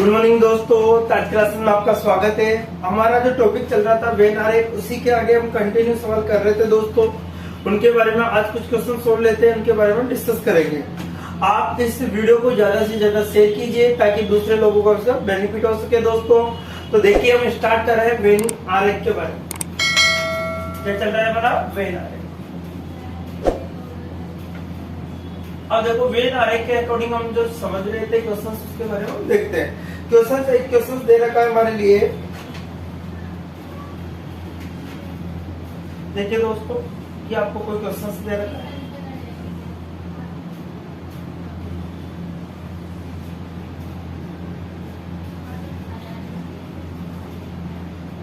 Good morning दोस्तों, आज class में आपका स्वागत है। हमारा जो टॉपिक चल रहा था वेन आरेख, उसी के आगे हम कंटिन्यू सवाल कर रहे थे दोस्तों। उनके बारे में आज कुछ क्वेश्चन सोल्व लेते हैं, उनके बारे में डिस्कस करेंगे। आप इस वीडियो को ज्यादा से ज्यादा शेयर कीजिए ताकि दूसरे लोगों को इसका बेनिफिट हो सके दोस्तों। तो देखिए, हम स्टार्ट कर रहे हैं वेन आरेख के बारे में। क्या चल रहा है हमारा वेन आरेख। अब देखो, वेन आरेख के अकॉर्डिंग हम जो समझ रहे थे क्वेश्चन, उसके बारे में देखते हैं। क्वेश्चन दे रखा है हमारे लिए। देखिए दोस्तों कि आपको कोई क्वेश्चन दे रखा है।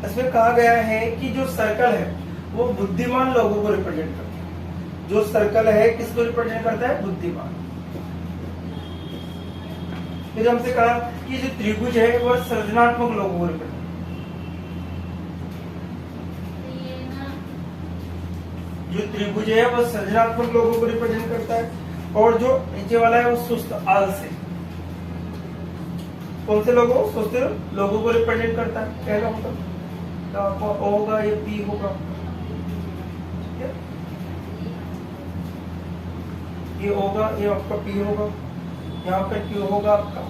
इसमें कहा गया है कि जो सर्कल है वो बुद्धिमान लोगों को रिप्रेजेंट करता है। जो सर्कल है किसको रिप्रेजेंट करता है? बुद्धिमान। फिर हमसे कहा कि जो त्रिभुज है वो सृजनात्मक लोगों को रिप्रेजेंट, जो त्रिभुज है वो सृजनात्मक लोगों को रिप्रेजेंट करता है। और जो नीचे वाला है वो सुस्त आलसी, कौन से लोगों? सुस्त लोगों को रिप्रेजेंट करता है। क्या मतलब होगा, ये पी होगा, ये होगा, ये आपका पी होगा, यहाँ पर क्यू होगा आपका,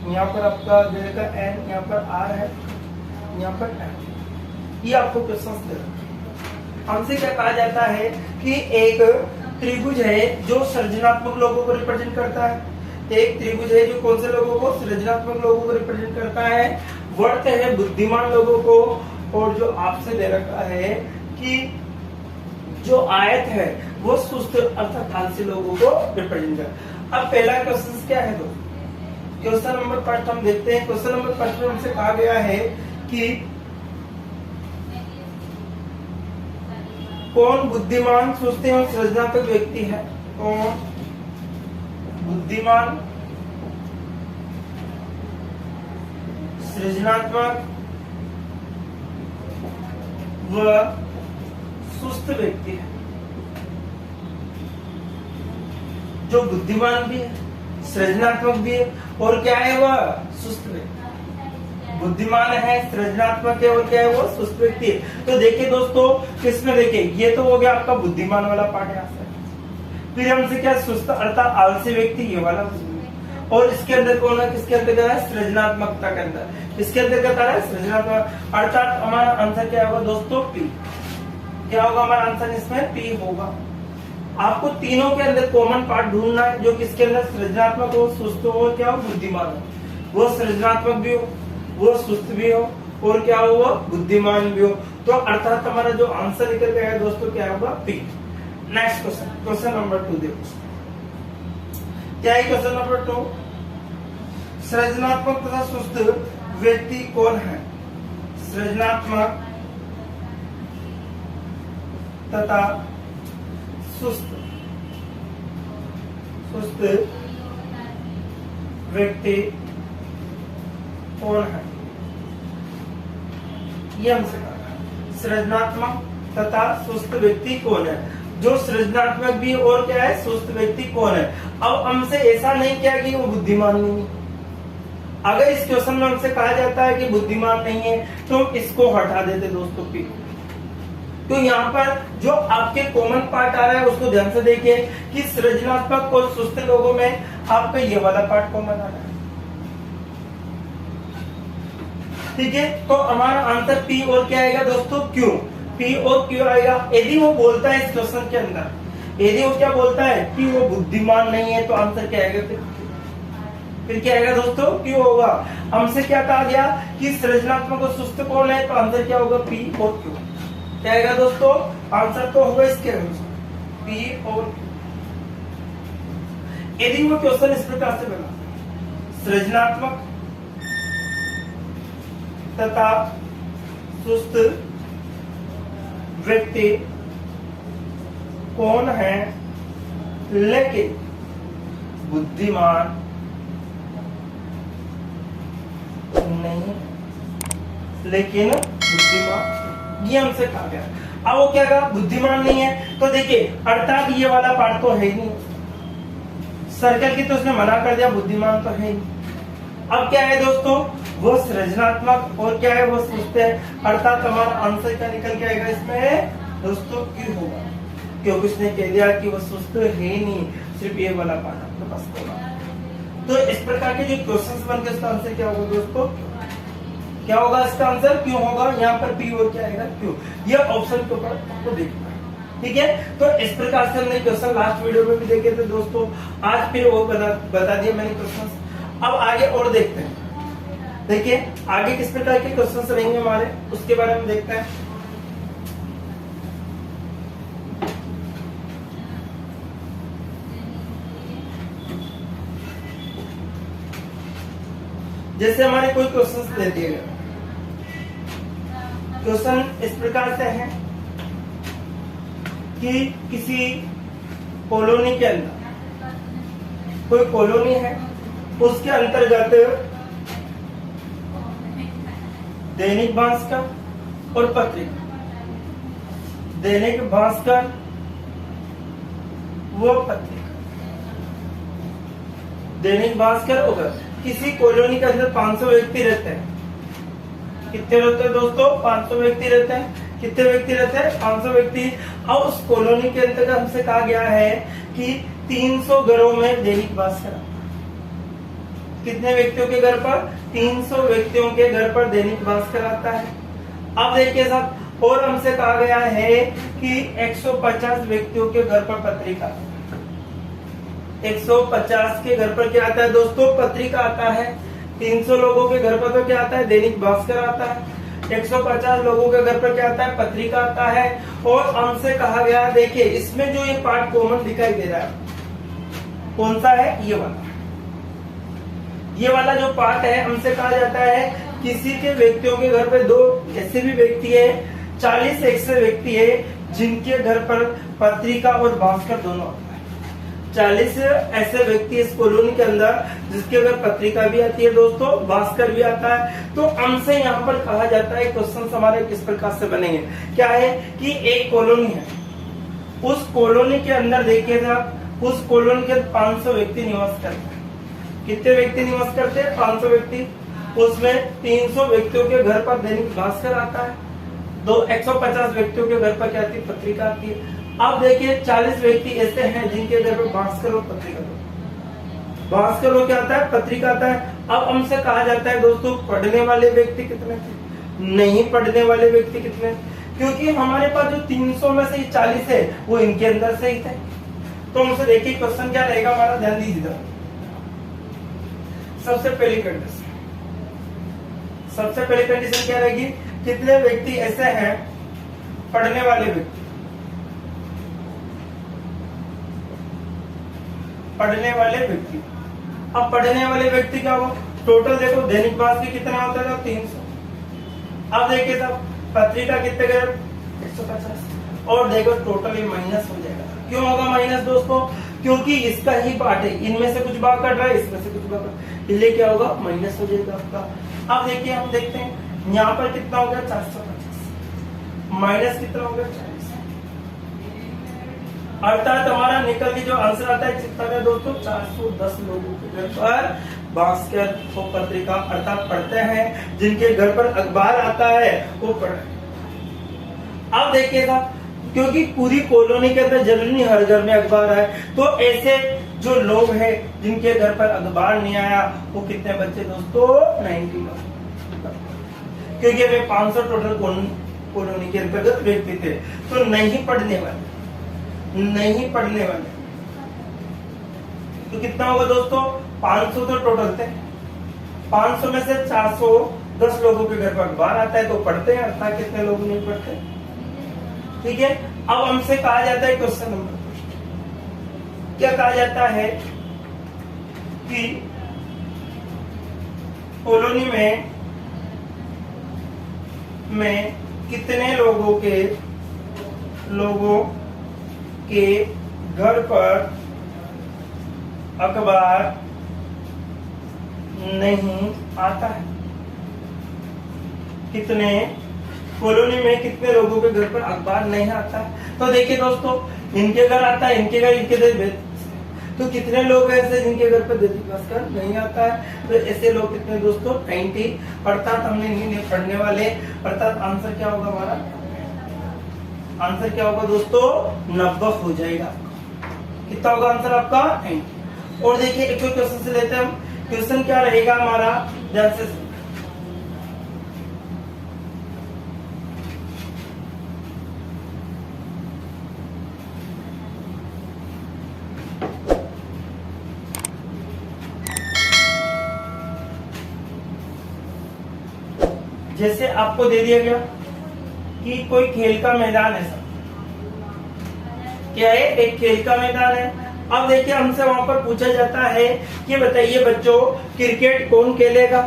यहाँ पर आपका देगा एन, यहाँ पर आर है, यहाँ पर एन। ये आपको क्वेश्चन दे रहा है। हमसे क्या कहा जाता है कि एक त्रिभुज है जो सृजनात्मक लोगों को रिप्रेजेंट करता है। एक त्रिभुज है जो कौन से लोगों को? सृजनात्मक लोगों को रिप्रेजेंट करता है। वर्त है बुद्धिमान लोगों को। और जो आपसे दे रखा है कि जो आयत है वो सुस्त अर्थात आलसी लोगों को रिप्रेजेंट कर। अब पहला क्वेश्चन क्या है दोस्तों? क्वेश्चन नंबर फर्स्ट हम देखते हैं। क्वेश्चन नंबर फर्स्ट में हमसे कहा गया है कि कौन बुद्धिमान, सुस्त एवं सृजनात्मक व्यक्ति है? कौन बुद्धिमान, सृजनात्मक व सुस्त व्यक्ति है? जो बुद्धिमान भी है, सृजनात्मक भी है, और क्या है वह? सुस्त व्यक्ति। बुद्धिमान है, सृजनात्मक है, और क्या है वो? सुस्त व्यक्ति है। तो देखिए दोस्तों, किसमें देखिए, ये तो हो गया आपका बुद्धिमान वाला पार्ट यहाँ से। फिर हमसे क्या? सुस्त अर्थात आलसी व्यक्ति, ये वाला। और इसके अंदर कौन है? किसके अंदर है? सृजनात्मकता के अंदर। किसके अंतर्गत आ रहा है? सृजनात्मक। अर्थात हमारा आंसर क्या होगा दोस्तों? पी। क्या होगा हमारा आंसर? इसमें पी होगा। आपको तीनों के अंदर कॉमन पार्ट ढूंढना है, जो किसके अंदर सृजनात्मक हो, सुस्त हो, क्या हो? बुद्धिमान हो। वो सृजनात्मक भी हो, वो सुस्त भी हो, और क्या हो? वो बुद्धिमान भी हो। तो अर्थात हमारा जो आंसर निकल गया है दोस्तों, क्या होगा? P. Next question, question number 2 देखो। क्या है क्वेश्चन नंबर 2? सृजनात्मक तथा सुस्त व्यक्ति कौन है? सृजनात्मक तथा सुस्त व्यक्ति कौन है? ये हमसे कहा। सृजनात्मक तथा सुस्त व्यक्ति कौन है? जो सृजनात्मक भी और क्या है? सुस्त व्यक्ति कौन है? अब हमसे ऐसा नहीं किया कि वो बुद्धिमान नहीं है। अगर इस क्वेश्चन में हमसे कहा जाता है कि बुद्धिमान नहीं है तो इसको हटा देते दोस्तों, पी। तो यहाँ पर जो आपके कॉमन पार्ट आ रहा है उसको ध्यान से देखिए कि सृजनात्मक और सुस्त लोगों में आपका ये वाला पार्ट कॉमन आ रहा है। ठीक है, तो हमारा आंसर पी और क्या आएगा दोस्तों? क्यों? पी और क्यों आएगा? यदि वो बोलता है इस क्वेश्चन के अंदर, यदि वो क्या बोलता है कि वो बुद्धिमान नहीं है, तो आंसर क्या आएगा? फिर क्या आएगा दोस्तों? क्यों होगा। हमसे क्या कहा गया कि सृजनात्मक और सुस्त कौन है, तो आंसर क्या होगा? पी और क्यों। क्या आएगा दोस्तों? आंसर तो होगा इसके अनुसार पी और क्यू। यदि वो क्वेश्चन इस प्रकार से बना, सृजनात्मक तथा सुस्त व्यक्ति कौन है लेकिन बुद्धिमान नहीं, लेकिन बुद्धिमान, ये हमसे कहा गया। अब वो क्या कहा? बुद्धिमान नहीं है। तो देखिए, अर्थात ये वाला पार्ट तो है ही नहीं। सर्कल की तो उसने मना कर दिया, बुद्धिमान तो है ही। अब क्या है दोस्तों, वो सृजनात्मक और क्या है वो सुस्त है, अर्थात हमारा आंसर क्या निकल के आएगा इसमें दोस्तों, क्यों होगा, क्योंकि उसने कह दिया कि वो सुस्त है नहीं, सिर्फ ये वाला पार्ट आपके पास होगा। तो इस प्रकार के जो क्वेश्चंस बन के इसका आंसर क्या होगा दोस्तों, क्या होगा इसका आंसर, क्यों होगा। यहाँ पर पी और क्या आएगा क्यों, ये ऑप्शन के ऊपर आपको देखना है, ठीक है। तो इस प्रकार से हमने क्वेश्चन लास्ट वीडियो में भी देखे थे दोस्तों, आज फिर वो बता दिया मैंने क्वेश्चन। अब आगे और देखते हैं, देखिए आगे किस प्रकार के क्वेश्चन रहेंगे हमारे, उसके बारे में देखते हैं। जैसे हमारे कोई क्वेश्चन दे दिए गए, क्वेश्चन इस प्रकार से है कि किसी कॉलोनी के अंदर कोई कॉलोनी है, उसके अंतर्गत दैनिक भास्कर और पत्रिका, दैनिक भास्कर वो पत्रिका, दैनिक भास्कर होगा। किसी कॉलोनी के अंदर 500 व्यक्ति रहते हैं, कितने रहते हैं दोस्तों, 500 व्यक्ति रहते हैं। कितने व्यक्ति रहते हैं, 500 व्यक्ति। अब उस कॉलोनी के अंतर्गत हमसे कहा गया है कि 300 घरों में दैनिक भास्कर, कितने व्यक्तियों के घर पर, 300 व्यक्तियों के घर पर दैनिक भास्कर आता है। अब देखिए साहब, और हमसे कहा गया है कि 150 व्यक्तियों के घर पर पत्रिका, 150 के घर पर क्या आता है दोस्तों, पत्रिका आता है। 300 लोगों के घर पर तो क्या आता है, दैनिक भास्कर आता है। 150 लोगों के घर पर क्या आता है, पत्रिका आता है। और हमसे कहा गया, देखिए इसमें जो ये पार्ट कॉमन दिखाई दे रहा है, कौन सा है, ये वाला, ये वाला जो पार्ट है, हमसे कहा जाता है किसी के व्यक्तियों के घर पे 2 ऐसे भी व्यक्ति है, 40 ऐसे व्यक्ति है जिनके घर पर पत्रिका और भास्कर दोनों, 40 ऐसे व्यक्ति इस कॉलोनी के अंदर जिसके अगर पत्रिका भी आती है दोस्तों, भास्कर भी आता है। तो हमसे यहाँ पर कहा जाता है, क्वेश्चन हमारे किस प्रकार से बनेंगे, क्या है कि एक कॉलोनी है, उस कॉलोनी के अंदर देखिएगा, उस कॉलोनी के 500 व्यक्ति निवास करते हैं। कितने व्यक्ति निवास करते हैं, 500 व्यक्ति। उसमें 300 व्यक्तियों के घर पर दैनिक भास्कर आता है, 150 व्यक्तियों के घर पर क्या आती है, पत्रिका आती है। अब देखिए 40 व्यक्ति ऐसे हैं जिनके घर पर भास्कर और पत्रिका, भास्कर हो क्या आता है, पत्रिका आता है। अब हमसे कहा जाता है दोस्तों, पढ़ने वाले व्यक्ति कितने थे, नहीं पढ़ने वाले व्यक्ति कितने, क्योंकि हमारे पास जो 300 में से 40 है वो इनके अंदर से ही थे। तो हमसे देखिए क्वेश्चन क्या रहेगा हमारा, ध्यान दीजिएगा। सबसे पहली कंडीशन, सबसे पहली कंडीशन क्या रहेगी, कितने व्यक्ति ऐसे हैं पढ़ने वाले व्यक्ति, पढ़ने वाले व्यक्ति। अब पढ़ने वाले व्यक्ति क्या हो, टोटल देखो दैनिक भास्कर कितना होता था, 300। अब देखिए साहब, पत्रिका कितने गए, 150। और देखो टोटल ये माइनस हो जाएगा। क्यों होगा माइनस दोस्तों, क्योंकि इसका ही पार्ट है, इनमें से कुछ भाग कट रहा है, इसमें से कुछ भाग कट रहा है, इसलिए क्या होगा, माइनस हो जाएगा आपका। अब देखिए हम देखते हैं यहाँ पर कितना हो गया, 450 माइनस कितना हो गया, 40। अर्थात हमारा निकल के जो आंसर आता है कितना है दोस्तों, 410 लोगों के घर पर भास्कर को पत्रिका अर्थात पढ़ते हैं, जिनके घर पर अखबार आता है वो पढ़े। अब देखिएगा, क्योंकि पूरी कॉलोनी के अंदर जरूरी नहीं हर घर में अखबार है, तो ऐसे जो लोग हैं जिनके घर पर अखबार नहीं आया वो कितने बच्चे दोस्तों, 90 लोग, क्योंकि वे 500 टोटल कॉलोनी के अंतर्गत व्यक्ति थे। तो नहीं पढ़ने वाले, नहीं पढ़ने वाले तो कितना होगा दोस्तों, 500 तो टोटल थे, 500 में से 410 लोगों के घर पर अखबार आता है तो पढ़ते हैं, अर्थात कितने लोग नहीं पढ़ते, ठीक है। अब हमसे कहा जाता है क्वेश्चन नंबर, क्या कहा जाता है कि कॉलोनी में कितने लोगों के घर पर अखबार नहीं आता है, कितने कॉलोनी में कितने लोगों के घर पर अखबार नहीं आता है। तो देखिए दोस्तों, इनके घर आता है, इनके घर, इनके घर, तो कितने लोग ऐसे जिनके घर पर ज्योति भास्कर नहीं आता है? तो ऐसे लोग कितने दोस्तों? 90, अर्थात हमने नहीं पढ़ने वाले, अर्थात आंसर क्या होगा हमारा? आंसर क्या होगा दोस्तों? 90 हो जाएगा। कितना होगा आंसर आपका? 90। और देखिए एक और क्वेश्चन से लेते हैं हम। क्वेश्चन क्या रहेगा हमारा? ध्यान से जैसे आपको दे दिया गया कि कोई खेल का मैदान है, सर क्या है? एक खेल का मैदान है। अब देखिए हमसे वहां पर पूछा जाता है कि बताइए बच्चों क्रिकेट कौन खेलेगा?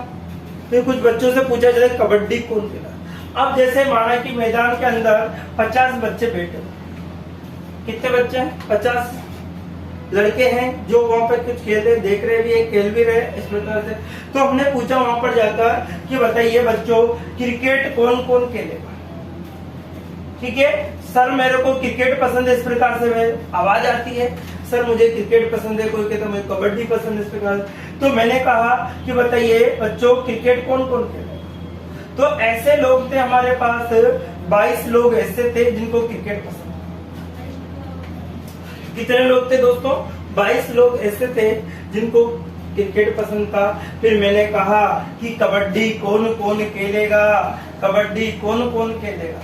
फिर कुछ बच्चों से पूछा जाता है कबड्डी कौन खेलेगा। अब जैसे माना कि मैदान के अंदर 50 बच्चे बैठे, कितने बच्चे हैं? 50 लड़के हैं जो वहां पर कुछ खेल रहे, देख रहे भी है, खेल भी रहे इस प्रकार से। तो हमने पूछा वहां पर जाकर कि बताइए बच्चों क्रिकेट कौन कौन खेलेगा? ठीक है सर मेरे को क्रिकेट पसंद है, इस प्रकार से आवाज आती है, सर मुझे क्रिकेट पसंद है, कोई कहता मुझे कबड्डी पसंद है, इस प्रकार। तो मैंने कहा कि बताइए बच्चों क्रिकेट कौन कौन खेलेगा? तो ऐसे लोग थे हमारे पास, 22 लोग ऐसे थे जिनको क्रिकेट पसंद। कितने लोग थे दोस्तों? 22 लोग ऐसे थे जिनको क्रिकेट पसंद था। फिर मैंने कहा कि कबड्डी कौन कौन खेलेगा? कबड्डी कौन कौन खेलेगा?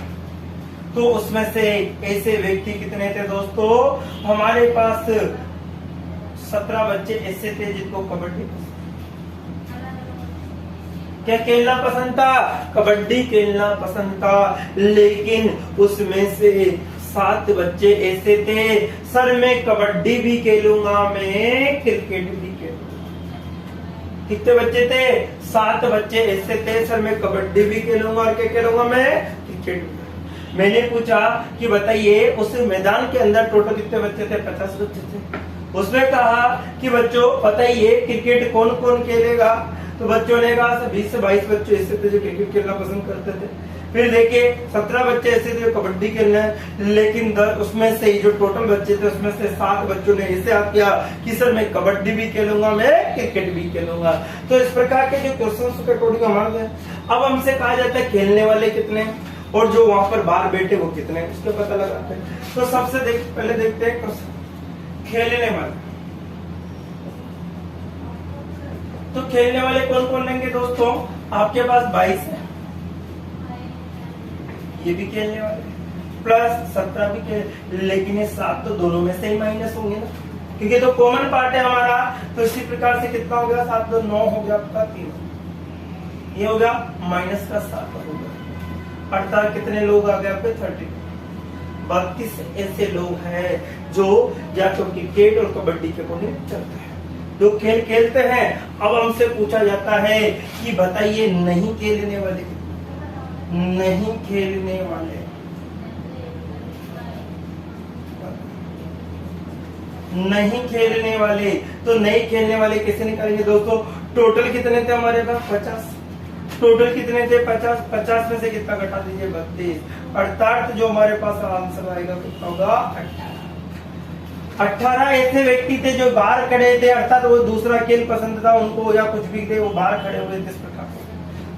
तो उसमें से ऐसे व्यक्ति कितने थे दोस्तों? हमारे पास 17 बच्चे ऐसे थे जिनको कबड्डी पसंद। क्या खेलना पसंद था? कबड्डी खेलना पसंद था। लेकिन उसमें से 7 बच्चे ऐसे थे, सर मैं कबड्डी भी खेलूंगा, मैं क्रिकेट भी खेलूंगा। कितने बच्चे थे? 7 बच्चे ऐसे थे, सर मैं कबड्डी भी खेलूंगा और क्या खेलूंगा? मैं क्रिकेट भी। मैंने पूछा कि बताइए उस मैदान के अंदर टोटल कितने बच्चे थे? 50 बच्चे थे। उसने कहा कि बच्चों बताइए क्रिकेट कौन कौन खेलेगा? तो बच्चों ने कहा 20 से 22 बच्चे ऐसे थे जो क्रिकेट खेलना पसंद करते थे। फिर देखिए 17 बच्चे ऐसे थे कबड्डी खेलना है, लेकिन उसमें से जो टोटल बच्चे थे उसमें से 7 बच्चों ने ऐसे याद किया कि सर मैं कबड्डी भी खेलूंगा, मैं क्रिकेट भी खेलूंगा। तो इस प्रकार के जो क्वेश्चन के अकॉर्डिंग हमारे। अब हमसे कहा जाता है खेलने वाले कितने और जो वहां पर बाहर बैठे वो कितने, उसको पता लगाते हैं। तो सबसे पहले देखते हैं खेलने वाले। तो खेलने वाले कौन कौन लेंगे दोस्तों? आपके पास 22 है, ये भी खेलने वाले, प्लस 17 भी खेल, लेकिन ये 7 तो दोनों में से ही माइनस होंगे ना, क्योंकि तो कॉमन पार्ट है हमारा। तो इसी प्रकार से कितना हो गया? 7 तो 9 हो गया आपका, 3 ये हो गया, माइनस का 7 हो गया, अर्थात कितने लोग आ गए आपके? 30। 32 ऐसे लोग हैं जो या तो क्रिकेट और कबड्डी के अकॉर्डिंग चलते हैं, जो खेल खेलते हैं। अब हमसे पूछा जाता है कि बताइए नहीं खेलने वाले, नहीं खेलने वाले, नहीं खेलने वाले। तो नहीं खेलने वाले कैसे निकालेंगे दोस्तों? टोटल कितने थे हमारे पास? 50। टोटल कितने थे? 50। 50 में से कितना घटा दीजिए? 32। अर्थात जो हमारे पास आंसर आएगा कितना होगा? 18 ऐसे व्यक्ति थे जो बाहर खड़े थे, अर्थात वो दूसरा खेल पसंद था उनको या कुछ भी थे, वो बाहर खड़े हुए थे इस प्रकार।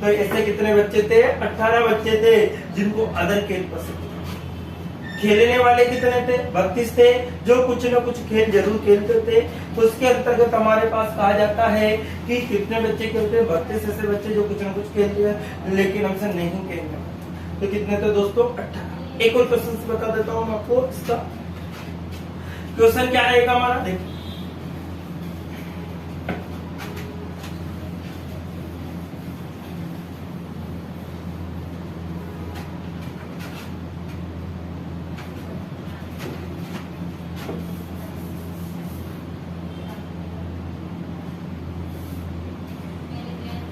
तो ऐसे कितने बच्चे थे? 18 बच्चे थे जिनको अदर खेल पसंद था। खेलने वाले कितने थे? 32 थे जो कुछ न कुछ खेल जरूर खेलते थे। तो उसके अंतर्गत हमारे पास कहा जाता है कि कितने बच्चे खेलते हैं? 32 ऐसे बच्चे जो कुछ न कुछ खेलते हैं लेकिन हमसे नहीं खेलने। तो कितने थे दोस्तों? 18। एक और क्वेश्चन बता देता हूँ आपको। इसका क्वेश्चन क्या रहेगा हमारा? देखिए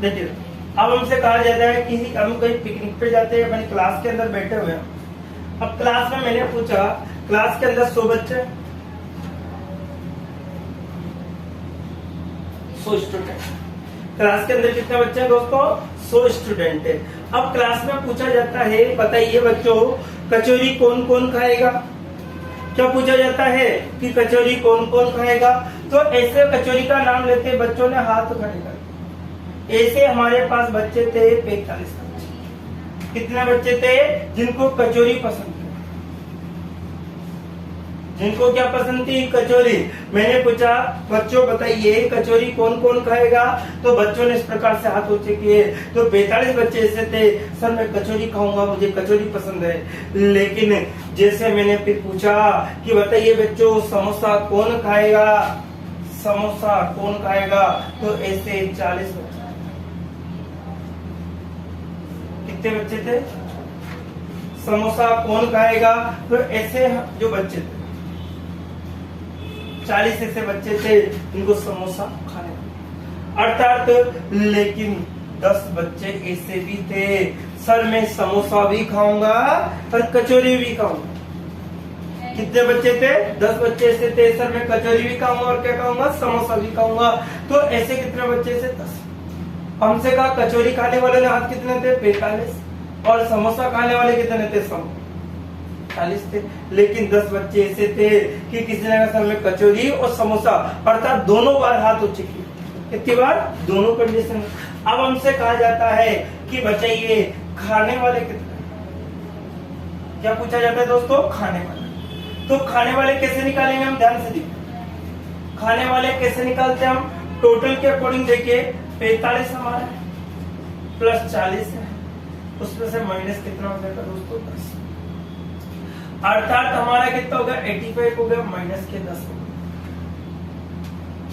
देखिए अब हमसे कहा जाता है कि हम कहीं पिकनिक पे जाते हैं, अपनी क्लास के अंदर बैठे हुए हैं। अब क्लास में मैंने पूछा, क्लास के अंदर 100 बच्चे, 100 स्टूडेंट। क्लास के अंदर कितने बच्चे हैं दोस्तों? 100 स्टूडेंट है। अब क्लास में पूछा जाता है बताइए बच्चों कचौरी कौन कौन खाएगा? क्या पूछा जाता है कि कचौरी कौन कौन खाएगा, तो ऐसे कचौरी का नाम लेते बच्चों ने हाथ खड़े कर। ऐसे हमारे पास बच्चे थे 45 बच्चे। कितने बच्चे थे जिनको कचौरी पसंद थी, जिनको क्या पसंद थी, कचौरी। मैंने पूछा बच्चों बताइए कचौरी कौन कौन खाएगा, तो बच्चों ने इस प्रकार से हाथ ऊंचे किए। तो 45 बच्चे ऐसे थे, सर मैं कचौरी खाऊंगा, मुझे कचौरी पसंद है। लेकिन जैसे मैंने फिर पूछा कि बताइए बच्चों समोसा कौन खाएगा, समोसा कौन खाएगा, तो ऐसे 40 बच्चे। कितने बच्चे थे, समोसा कौन खाएगा, तो ऐसे जो बच्चे थे 40 ऐसे बच्चे थे जिनको समोसा खाने, अर्थात। लेकिन 10 बच्चे ऐसे भी थे, सर मैं समोसा भी खाऊंगा और कचौरी भी खाऊंगा। कितने बच्चे थे, 10 बच्चे ऐसे थे, सर मैं कचौरी भी खाऊंगा और क्या खाऊंगा, समोसा भी खाऊंगा। तो ऐसे कितने बच्चे थे, 10। हमसे कहा कचौरी खाने वाले हाथ कितने थे, 45, और समोसा खाने वाले कितने थे, 40 थे। लेकिन 10 बच्चे ऐसे थे कि किसी ने कहा सर में कचौरी और समोसा, अर्थात दोनों बार हाथ ऊंचे किए। कितनी बार, दोनों कंडीशन। अब हमसे कहा जाता है कि बताइए खाने वाले कितने, क्या पूछा जाता है दोस्तों, खाने वाले। तो खाने वाले कैसे निकालेंगे हम, ध्यान से देखिए खाने वाले कैसे निकालते हैं हम। टोटल के अकॉर्डिंग देखिए 45 हमारा प्लस 40 है, उसमें से माइनस कितना हो जाएगा दोस्तों, 10। अर्थात हमारा कितना हो गया, 85 हो गया, माइनस के 10 हो गया।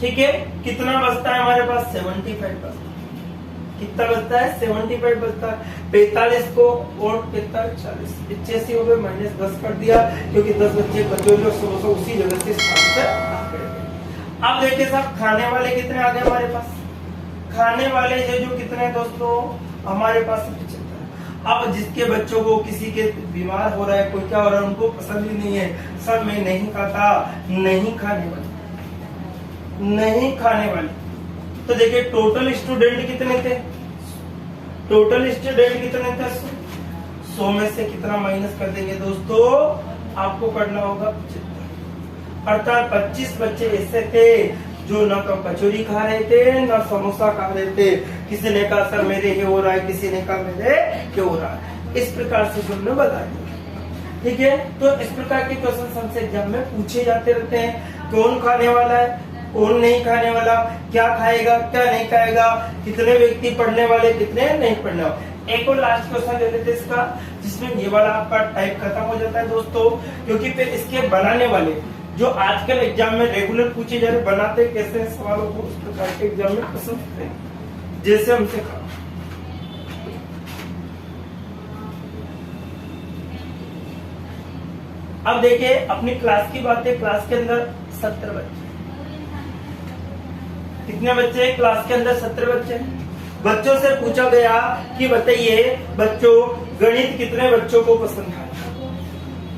ठीक है, कितना बचता है हमारे पास, 75 बचता है। कितना बचता है, 75 बचता है। 45 को और 40, 85 हो गए, माइनस 10 कर दिया, क्योंकि 10 बच्चे कचौरी और समोसा उसी जगह से अब देखिए साहब खाने वाले कितने आ गए हमारे पास। खाने वाले जो कितने दोस्तों हमारे पास 75। अब जिसके बच्चों को किसी के बीमार हो रहा है, कोई क्या हो रहा है, उनको पसंद ही नहीं है, सर मैं नहीं खाता, नहीं खाने वाले, नहीं खाने वाले। तो देखिए टोटल स्टूडेंट कितने थे, टोटल स्टूडेंट कितने थे, 100 में से कितना माइनस कर देंगे दोस्तों, आपको करना होगा 75। अर्थात 25 बच्चे ऐसे थे जो न तो कचौरी खा रहे थे न समोसा खा रहे थे। किसी ने कहा सर मेरे ये हो रहा है, किसी ने कहा मेरे क्या हो रहा है। इस प्रकार से हमने बता दिया। ठीक है, तो इस प्रकार के क्वेश्चन हमसे एग्जाम में पूछे जाते रहते हैं। कौन खाने वाला है, कौन नहीं खाने वाला, क्या खाएगा क्या नहीं खाएगा, कितने व्यक्ति पढ़ने वाले, कितने नहीं पढ़ने वाले। एक और लास्ट क्वेश्चन ले लेते इसका, जिसमें ये वाला आपका टाइप खत्म हो जाता है दोस्तों, क्योंकि फिर इसके बनाने वाले जो आजकल एग्जाम में रेगुलर पूछे जा रहे, बनाते कैसे हैं सवालों को, उस प्रकार के एग्जाम में पसंद करें जैसे हमसे कहा। अब देखिए अपनी क्लास की बात है। क्लास के अंदर 70 बच्चे, कितने बच्चे क्लास के अंदर, 70 बच्चे। बच्चों से पूछा गया कि बताइए बच्चों गणित कितने बच्चों को पसंद है।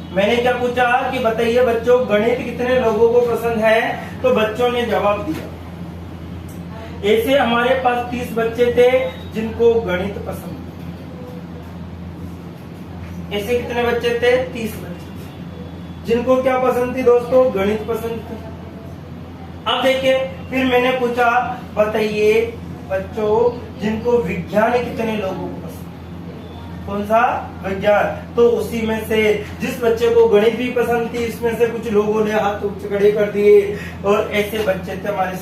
मैंने क्या पूछा कि बताइए बच्चों गणित कितने लोगों को पसंद है, तो बच्चों ने जवाब दिया। ऐसे हमारे पास 30 बच्चे थे जिनको गणित पसंद। ऐसे कितने बच्चे थे, 30 बच्चे जिनको क्या पसंद थी दोस्तों, गणित पसंद थी। अब देखिए फिर मैंने पूछा बताइए बच्चों जिनको विज्ञान कितने लोगों को पसंद, कौन सा, विज्ञान। तो उसी में से जिस बच्चे को गणित भी पसंद थी, इसमें से कुछ लोगों ने हाथ ऊंचे खड़े कर दिए, और ऐसे बच्चे थे हमारे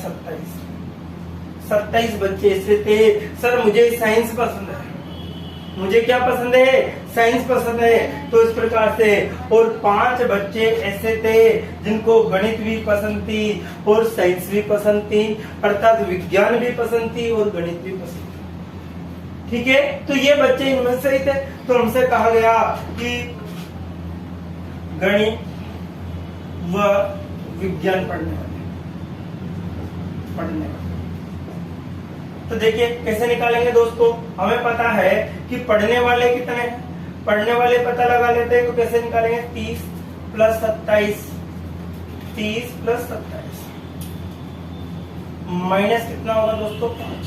27 बच्चे ऐसे थे, सर मुझे साइंस पसंद है, मुझे क्या पसंद है, साइंस पसंद है। तो इस प्रकार से, और 5 बच्चे ऐसे थे जिनको गणित भी पसंद थी और साइंस भी पसंद थी, अर्थात विज्ञान भी पसंद थी और गणित भी पसंद थी। ठीक है, तो ये बच्चे इनमें से ही थे। तो हमसे कहा गया कि गणित व विज्ञान पढ़ने वाले। तो देखिए कैसे निकालेंगे दोस्तों, हमें पता है कि पढ़ने वाले कितने हैं, पढ़ने वाले पता लगा लेते हैं। तो कैसे निकालेंगे, 30 प्लस 27, 30 प्लस 27 माइनस कितना होगा दोस्तों, 5।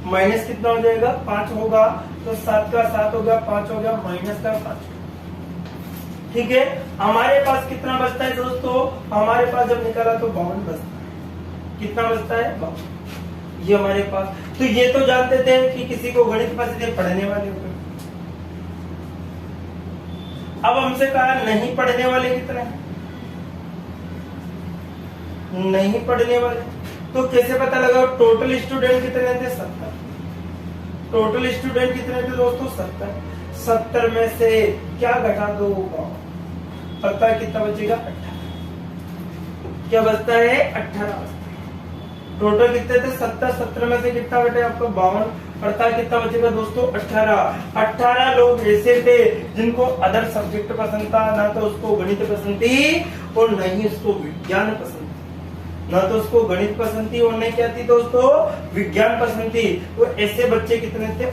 माइनस कितना हो जाएगा, 5 होगा। तो 7 का 7 हो गया, 5 हो गया, माइनस का 5। ठीक है, हमारे पास कितना बचता है दोस्तों, हमारे पास जब निकाला तो 52 बचता है। कितना बचता है, 52। ये हमारे पास, तो ये तो जानते थे कि किसी को गणित पसंद है पढ़ने वाले होते। अब हमसे कहा नहीं पढ़ने वाले कितने, नहीं पढ़ने वाले, तो कैसे पता लगा, टोटल स्टूडेंट कितने थे, 70। टोटल स्टूडेंट कितने थे दोस्तों, 70। 70 में से क्या घटा दो, पता है कितना बचेगा, 18। क्या बचता है, 18। टोटल कितने थे, 70। 70 में से कितना घटे आपको, 52। पता है कितना बचेगा दोस्तों, 18। 18 लोग ऐसे थे जिनको अदर सब्जेक्ट पसंद था, ना तो उसको गणित पसंद थी और न ही उसको विज्ञान पसंद थी, ना तो उसको गणित पसंद थी और नहीं क्या थी दोस्तों, विज्ञान पसंद थी। तो ऐसे बच्चे कितने थे,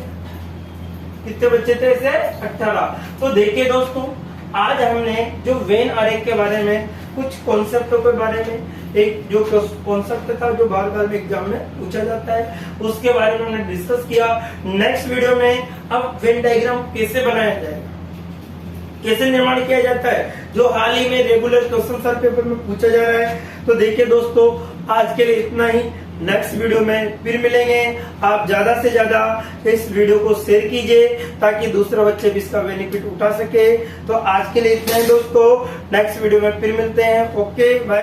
कितने बच्चे थे ऐसे, 18। तो देखिए दोस्तों, आज हमने जो वेन आरेख के बारे में, कुछ कॉन्सेप्टों के बारे में, एक जो कॉन्सेप्ट था जो बार बार एग्जाम में पूछा जाता है, उसके बारे में हमने डिस्कस किया। नेक्स्ट वीडियो में अब वेन डायग्राम कैसे बनाया जाएगा, कैसे निर्माण किया जाता है, जो हाल ही में रेगुलर क्वेश्चन सर पेपर में पूछा जा रहा है। तो देखिए दोस्तों, आज के लिए इतना ही। नेक्स्ट वीडियो में फिर मिलेंगे। आप ज्यादा से ज्यादा इस वीडियो को शेयर कीजिए ताकि दूसरे बच्चे भी इसका बेनिफिट उठा सके। तो आज के लिए इतना ही दोस्तों, नेक्स्ट वीडियो में फिर मिलते हैं। Okay bye.